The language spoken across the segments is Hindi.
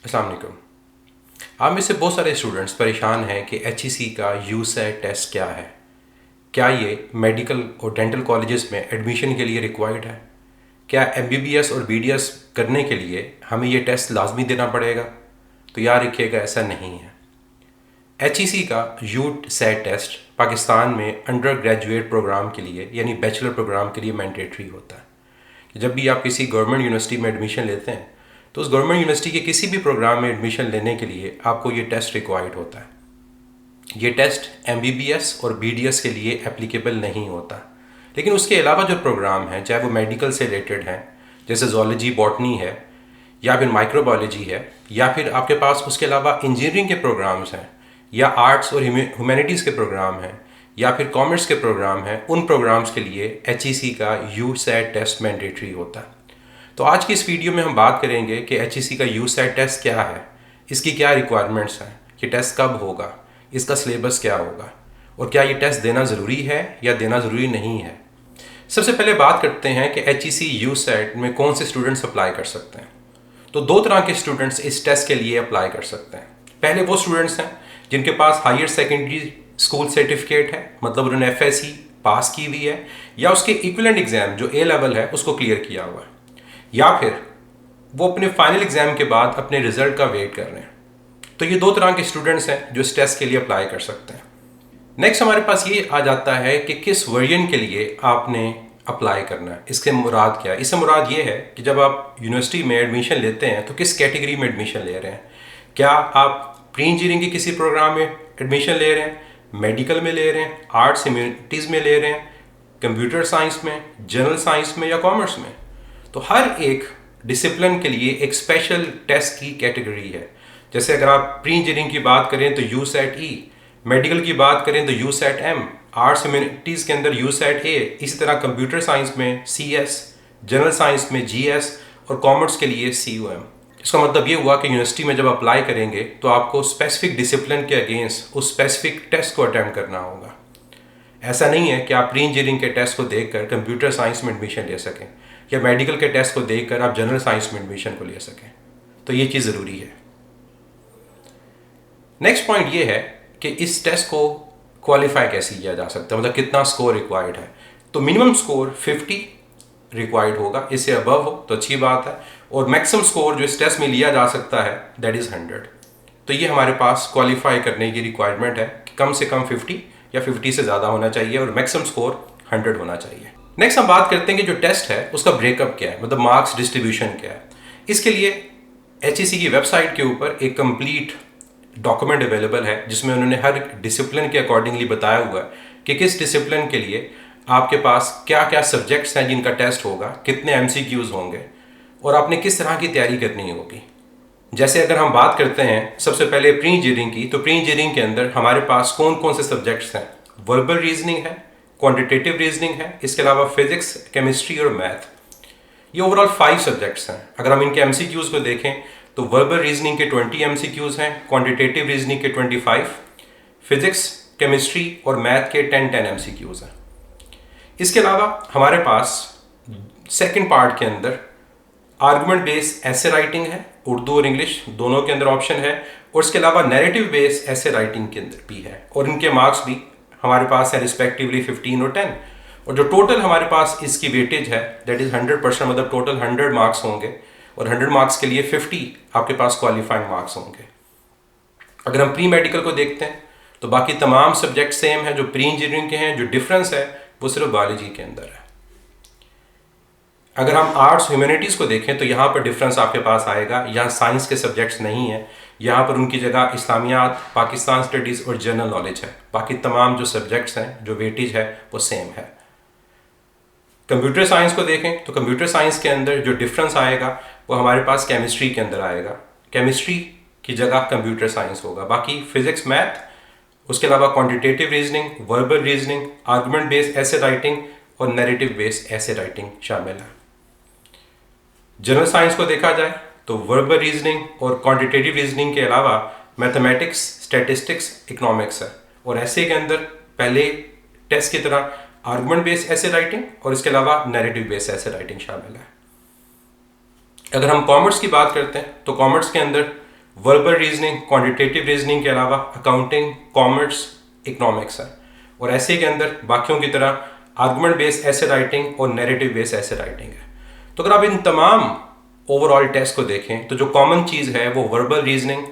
अस्सलाम वालेकुम। आप में से बहुत सारे स्टूडेंट्स परेशान हैं कि एचईसी का यूसेट टेस्ट क्या है। क्या ये मेडिकल और डेंटल कॉलेजेस में एडमिशन के लिए रिक्वायर्ड है? क्या एमबीबीएस और बीडीएस करने के लिए हमें ये टेस्ट लाजमी देना पड़ेगा? तो याद रखिएगा, ऐसा नहीं है। एचईसी का यूसेट टेस्ट पाकिस्तान में अंडर ग्रेजुएट प्रोग्राम के लिए यानी बैचलर प्रोग्राम के लिए मैंडेटरी होता है। जब भी आप किसी गवर्नमेंट यूनिवर्सिटी में एडमिशन लेते हैं तो उस गवर्नमेंट यूनिवर्सिटी के किसी भी प्रोग्राम में एडमिशन लेने के लिए आपको ये टेस्ट रिक्वायर्ड होता है। ये टेस्ट एमबीबीएस और बीडीएस के लिए एप्लीकेबल नहीं होता, लेकिन उसके अलावा जो प्रोग्राम हैं, चाहे वो मेडिकल से रिलेटेड हैं जैसे जोलॉजी बॉटनी है या फिर माइक्रोबायोलॉजी है, या फिर आपके पास उसके अलावा इंजीनियरिंग के प्रोग्राम्स हैं या आर्ट्स और ह्यूमैनिटीज़ के प्रोग्राम हैं या फिर कॉमर्स के प्रोग्राम हैं, उन प्रोग्राम्स के लिए एचईसी का यूसेट टेस्ट मैंडेटरी होता है। तो आज की इस वीडियो में हम बात करेंगे कि एचईसी का यूसेट टेस्ट क्या है, इसकी क्या रिक्वायरमेंट्स हैं, ये टेस्ट कब होगा, इसका सिलेबस क्या होगा और क्या ये टेस्ट देना ज़रूरी है या देना ज़रूरी नहीं है। सबसे पहले बात करते हैं कि एचईसी यूसेट में कौन से स्टूडेंट्स अप्लाई कर सकते हैं। तो दो तरह के स्टूडेंट्स इस टेस्ट के लिए अप्लाई कर सकते हैं। पहले वो स्टूडेंट्स हैं जिनके पास हायर सेकेंडरी स्कूल सर्टिफिकेट है, मतलब उन्होंने एफएससी पास की हुई है या उसके इक्विवेलेंट एग्जाम जो ए लेवल है उसको क्लियर किया हुआ है, या फिर वो अपने फाइनल एग्जाम के बाद अपने रिजल्ट का वेट कर रहे हैं। तो ये दो तरह के स्टूडेंट्स हैं जो इस टेस्ट के लिए अप्लाई कर सकते हैं। नेक्स्ट हमारे पास ये आ जाता है कि किस वर्जन के लिए आपने अप्लाई करना है। इसके मुराद क्या है? इससे मुराद ये है कि जब आप यूनिवर्सिटी में एडमिशन लेते हैं तो किस कैटेगरी में एडमिशन ले रहे हैं। क्या आप प्री इंजीनियरिंग के किसी प्रोग्राम में एडमिशन ले रहे हैं, मेडिकल में ले रहे हैं, आर्ट्स ह्यूमैनिटीज़ में ले रहे हैं, कंप्यूटर साइंस में, जनरल साइंस में या कॉमर्स में। तो हर एक डिसिप्लिन के लिए एक स्पेशल टेस्ट की कैटेगरी है। जैसे अगर आप प्री इंजीनियरिंग की बात करें तो यूसेट ई, मेडिकल की बात करें तो यूसेट एम, आर्ट्स ह्यूमैनिटीज़ के अंदर यूसेट ए, इसी तरह कंप्यूटर साइंस में सीएस, जनरल साइंस में जीएस और कॉमर्स के लिए सीयूएम। इसका मतलब ये हुआ कि यूनिवर्सिटी में जब अप्लाई करेंगे तो आपको स्पेसिफिक डिसिप्लिन के अगेंस्ट उस स्पेसिफिक टेस्ट को अटेम्प्ट करना होगा। ऐसा नहीं है कि आप प्री इंजीनियरिंग के टेस्ट को देखकर कंप्यूटर साइंस में एडमिशन ले सकें या मेडिकल के टेस्ट को देखकर आप जनरल साइंस में एडमिशन को ले सकें। तो ये चीज़ ज़रूरी है। नेक्स्ट पॉइंट ये है कि इस टेस्ट को क्वालिफाई कैसे किया जा सकता है, मतलब कितना स्कोर रिक्वायर्ड है। तो मिनिमम स्कोर 50 रिक्वायर्ड होगा, इससे अबव हो तो अच्छी बात है, और मैक्सिमम स्कोर जो इस टेस्ट में लिया जा सकता है दैट इज़ 100। तो ये हमारे पास क्वालिफाई करने की रिक्वायरमेंट है कि कम से कम 50 या 50 से ज़्यादा होना चाहिए और मैक्सिमम स्कोर 100 होना चाहिए। नेक्स्ट हम बात करते हैं कि जो टेस्ट है उसका ब्रेकअप क्या है, मतलब मार्क्स डिस्ट्रीब्यूशन क्या है। इसके लिए एचईसी की वेबसाइट के ऊपर एक कंप्लीट डॉक्यूमेंट अवेलेबल है जिसमें उन्होंने हर डिसिप्लिन के अकॉर्डिंगली बताया हुआ है कि किस डिसिप्लिन के लिए आपके पास क्या क्या सब्जेक्ट्स हैं जिनका टेस्ट होगा, कितने एमसीक्यूज होंगे और आपने किस तरह की तैयारी करनी होगी। जैसे अगर हम बात करते हैं सबसे पहले प्री इंजीनियरिंग की, तो प्री इंजीनियरिंग के अंदर हमारे पास कौन कौन से सब्जेक्ट्स हैं। वर्बल रीजनिंग है, क्वांटिटेटिव रीजनिंग है, इसके अलावा फिजिक्स, केमिस्ट्री और मैथ। ये ओवरऑल 5 सब्जेक्ट्स हैं। अगर हम इनके एमसीक्यूज को देखें तो वर्बल रीजनिंग के 20 एमसीक्यूज हैं, क्वांटिटेटिव रीजनिंग के 25, फिजिक्स, केमिस्ट्री और मैथ के 10 एमसीक्यूज हैं। इसके अलावा हमारे पास सेकंड पार्ट के अंदर आर्गुमेंट बेस्ड ऐसे राइटिंग है, उर्दू और इंग्लिश दोनों के अंदर ऑप्शन है, और इसके अलावा नैरेटिव बेस्ड ऐसे राइटिंग के अंदर भी है, और इनके मार्क्स भी हमारे पास है रिस्पेक्टिवली 15 और 10। और जो टोटल हमारे पास इसकी वेटेज है दैट इज़ 100%, मतलब टोटल 100 मार्क्स होंगे और 100 मार्क्स के लिए 50 आपके पास क्वालिफाइंग मार्क्स होंगे। अगर हम प्री मेडिकल को देखते हैं तो बाकी तमाम सब्जेक्ट सेम है जो प्री इंजीनियरिंग के हैं, जो डिफरेंस है वो सिर्फ बायोलॉजी के अंदर है। अगर हम आर्ट्स ह्यूमैनिटीज़ को देखें तो यहाँ पर डिफरेंस आपके पास आएगा, यहाँ साइंस के सब्जेक्ट्स नहीं है, यहाँ पर उनकी जगह इस्लामियात, पाकिस्तान स्टडीज़ और जनरल नॉलेज है। बाकी तमाम जो सब्जेक्ट्स हैं, जो वेटेज है वो सेम है। कंप्यूटर साइंस को देखें तो कंप्यूटर साइंस के अंदर जो डिफरेंस आएगा वो हमारे पास केमिस्ट्री के अंदर आएगा। केमिस्ट्री की जगह कंप्यूटर साइंस होगा। बाकी फिजिक्स, मैथ, उसके अलावा quantitative reasoning, verbal reasoning, argument based ऐसे राइटिंग और नैरेटिव बेस्ड ऐसे राइटिंग शामिल है। जनरल साइंस को देखा जाए तो वर्बल रीजनिंग और क्वांटिटेटिव रीजनिंग के अलावा मैथमेटिक्स, स्टैटिस्टिक्स, इकोनॉमिक्स है, और ऐसे के अंदर पहले टेस्ट की तरह आर्गुमेंट बेस्ड ऐसे राइटिंग और इसके अलावा नैरेटिव बेस्ड ऐसे राइटिंग शामिल है। अगर हम कॉमर्स की बात करते हैं तो कॉमर्स के अंदर वर्बल रीजनिंग, क्वांटिटेटिव रीजनिंग के अलावा अकाउंटिंग, कॉमर्स, इकोनॉमिक्स है। और ऐसे के अंदर बाकियों की तरह आर्गुमेंट बेस्ड ऐसे राइटिंग और नैरेटिव बेस्ड ऐसे राइटिंग है। तो अगर आप इन तमाम ओवरऑल टेस्ट को देखें तो जो कॉमन चीज़ है वो verbal reasoning,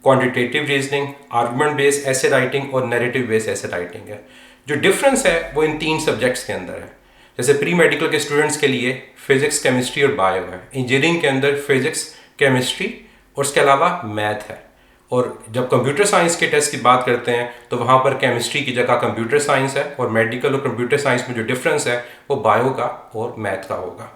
quantitative reasoning, argument based ऐसे राइटिंग और नैरेटिव बेस्ड ऐसे राइटिंग है। जो डिफरेंस है वो इन 3 सब्जेक्ट्स के अंदर है। जैसे प्री मेडिकल के स्टूडेंट्स के लिए फिजिक्स, केमिस्ट्री और बायो है। इंजीनियरिंग के अंदर फिजिक्स, केमिस्ट्री और उसके अलावा मैथ है। और जब कंप्यूटर साइंस के टेस्ट की बात करते हैं तो वहाँ पर केमिस्ट्री की जगह कंप्यूटर साइंस है, और मेडिकल और कंप्यूटर साइंस में जो डिफरेंस है वो बायो का और मैथ का होगा।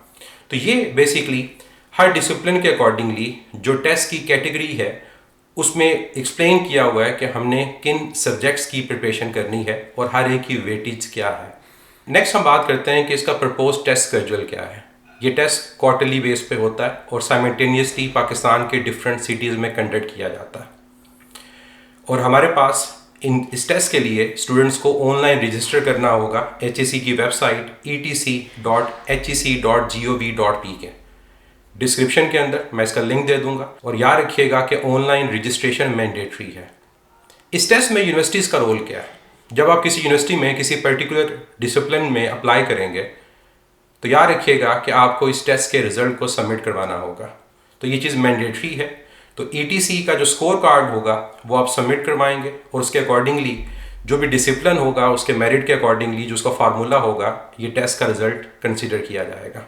तो ये बेसिकली हर डिसिप्लिन के अकॉर्डिंगली जो टेस्ट की कैटेगरी है उसमें एक्सप्लेन किया हुआ है कि हमने किन सब्जेक्ट्स की प्रिपरेशन करनी है और हर एक की वेटेज क्या है। नेक्स्ट हम बात करते हैं कि इसका प्रपोज टेस्ट शेड्यूल क्या है। ये टेस्ट क्वार्टरली बेस पे होता है और साइमल्टेनियसली पाकिस्तान के डिफरेंट सिटीज़ में कंडक्ट किया जाता है। और हमारे पास इस टेस्ट के लिए स्टूडेंट्स को ऑनलाइन रजिस्टर करना होगा HEC की वेबसाइट etc.hec.gov.pk। डिस्क्रिप्शन के अंदर मैं इसका लिंक दे दूंगा। और याद रखिएगा कि ऑनलाइन रजिस्ट्रेशन मैंडेटरी है। इस टेस्ट में यूनिवर्सिटीज़ का रोल क्या है? जब आप किसी यूनिवर्सिटी में किसी पर्टिकुलर डिसिप्लिन में अप्लाई करेंगे तो याद रखिएगा कि आपको इस टेस्ट के रिजल्ट को सबमिट करवाना होगा। तो ये चीज़ मैंडेटरी है। तो ETC का जो स्कोर कार्ड होगा वो आप सबमिट करवाएंगे और उसके अकॉर्डिंगली जो भी डिसिप्लिन होगा उसके मेरिट के अकॉर्डिंगली जो उसका फार्मूला होगा ये टेस्ट का रिजल्ट कंसिडर किया जाएगा।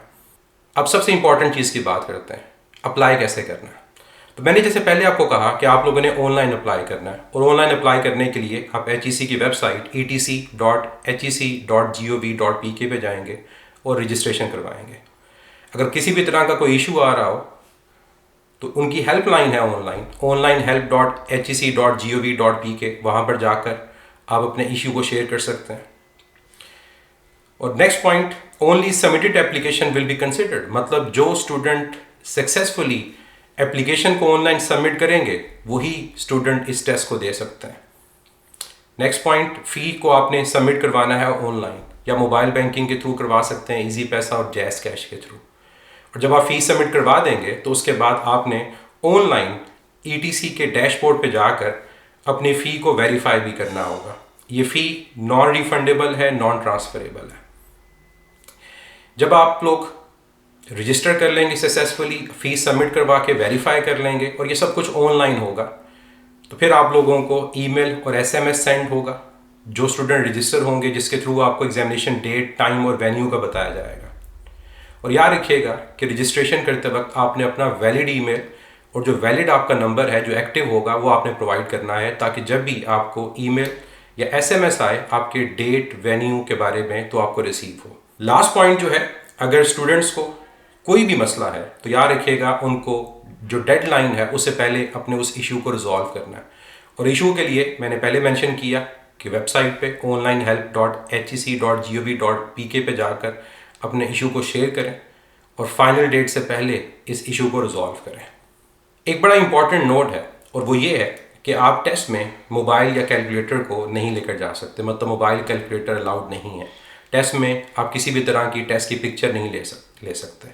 अब सबसे इंपॉर्टेंट चीज़ की बात करते हैं, अप्लाई कैसे करना है। तो मैंने जैसे पहले आपको कहा कि आप लोगों ने ऑनलाइन अप्लाई करना है, और ऑनलाइन अप्लाई करने के लिए आप HEC की वेबसाइट etc.hec.gov.pk पे जाएंगे और रजिस्ट्रेशन करवाएंगे। अगर किसी भी तरह का कोई इशू आ रहा हो तो उनकी हेल्पलाइन है ऑनलाइन help.hec.gov.pk, वहाँ पर जाकर आप अपने इशू को शेयर कर सकते हैं। और next point, only submitted application will be considered, मतलब जो स्टूडेंट सक्सेसफुली एप्लीकेशन को ऑनलाइन सबमिट करेंगे वही स्टूडेंट इस टेस्ट को दे सकते हैं। नेक्स्ट पॉइंट, फ़ी को आपने सबमिट करवाना है ऑनलाइन या मोबाइल बैंकिंग के थ्रू करवा सकते हैं, इजी पैसा और जैस कैश के थ्रू। और जब आप फ़ी सबमिट करवा देंगे तो उसके बाद आपने ऑनलाइन ETC के डैशबोर्ड पे जाकर अपनी फ़ी को वेरीफाई भी करना होगा। ये फ़ी नॉन रिफंडेबल है, नॉन ट्रांसफरेबल है। जब आप लोग रजिस्टर कर लेंगे सक्सेसफुली, फ़ीस सबमिट करवा के वेरीफाई कर लेंगे और ये सब कुछ ऑनलाइन होगा, तो फिर आप लोगों को ईमेल और SMS सेंड होगा। जो स्टूडेंट रजिस्टर होंगे जिसके थ्रू आपको एग्जामिनेशन डेट, टाइम और वेन्यू का बताया जाएगा। और याद रखिएगा कि रजिस्ट्रेशन करते वक्त आपने अपना वैलिड ईमेल और जो वैलिड आपका नंबर है जो एक्टिव होगा वो आपने प्रोवाइड करना है, ताकि जब भी आपको ईमेल या SMS आए आपके डेट, वेन्यू के बारे में तो आपको रिसीव हो। लास्ट पॉइंट जो है, अगर स्टूडेंट्स को कोई भी मसला है तो याद रखिएगा उनको जो डेडलाइन है उससे पहले अपने उस इशू को रिजॉल्व करना है। और इशू के लिए मैंने पहले मेंशन किया कि वेबसाइट पे online help.hec.gov.pk पे जाकर अपने इशू को शेयर करें और फाइनल डेट से पहले इस इशू को रिजॉल्व करें। एक बड़ा इंपॉर्टेंट नोट है और वो ये है कि आप टेस्ट में मोबाइल या कैलकुलेटर को नहीं लेकर जा सकते, मतलब मोबाइल कैलकुलेटर अलाउड नहीं है। टेस्ट में आप किसी भी तरह की टेस्ट की पिक्चर नहीं ले सकते।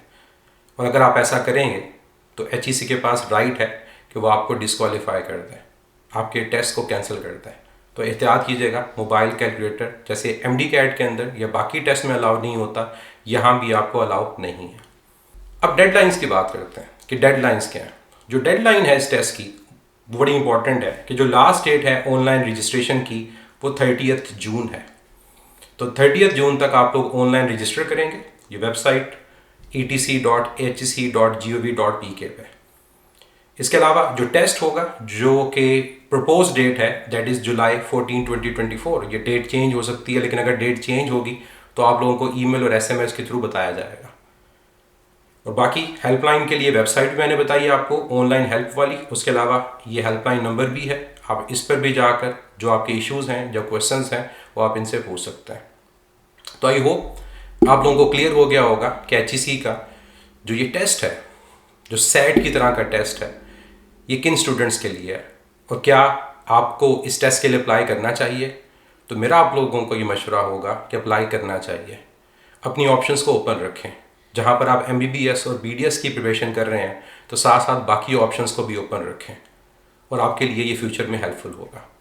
और अगर आप ऐसा करेंगे तो HEC के पास राइट है कि वो आपको डिस्क्वालीफाई कर दें, आपके टेस्ट को कैंसिल कर दें। तो एहतियात कीजिएगा, मोबाइल कैलकुलेटर जैसे MD CAT के अंदर या बाकी टेस्ट में अलाउ नहीं होता, यहाँ भी आपको अलाउ नहीं है। अब डेडलाइंस की बात करते हैं कि डेडलाइंस क्या है। जो डेडलाइन है इस टेस्ट की वो बड़ी इंपॉर्टेंट है कि जो लास्ट डेट है ऑनलाइन रजिस्ट्रेशन की वो 30 जून है। तो 30 जून तक आप लोग ऑनलाइन रजिस्टर करेंगे ये वेबसाइट etc.hec.gov.pk पे। इसके अलावा जो टेस्ट होगा, जो कि प्रपोज डेट है, दैट इज़ जुलाई 14, 2024। ये डेट चेंज हो सकती है, लेकिन अगर डेट चेंज होगी तो आप लोगों को ईमेल और SMS के थ्रू बताया जाएगा। और बाकी हेल्पलाइन के लिए वेबसाइट भी मैंने बताई आपको, ऑनलाइन हेल्प वाली। उसके अलावा ये हेल्पलाइन नंबर भी है, आप इस पर भी जाकर जो आपके इश्यूज़ हैं, जो क्वेश्चंस हैं, वो आप इनसे पूछ सकते हैं। तो आई होप आप लोगों को क्लियर हो गया होगा कि HEC का जो ये टेस्ट है, जो सेट की तरह का टेस्ट है, ये किन स्टूडेंट्स के लिए है और क्या आपको इस टेस्ट के लिए अप्लाई करना चाहिए। तो मेरा आप लोगों को ये मशवरा होगा कि अप्लाई करना चाहिए। अपनी ऑप्शंस को ओपन रखें। जहाँ पर आप MBBS और BDS की प्रिपरेशन कर रहे हैं तो साथ साथ बाकी ऑप्शंस को भी ओपन रखें। और आपके लिए ये फ्यूचर में हेल्पफुल होगा।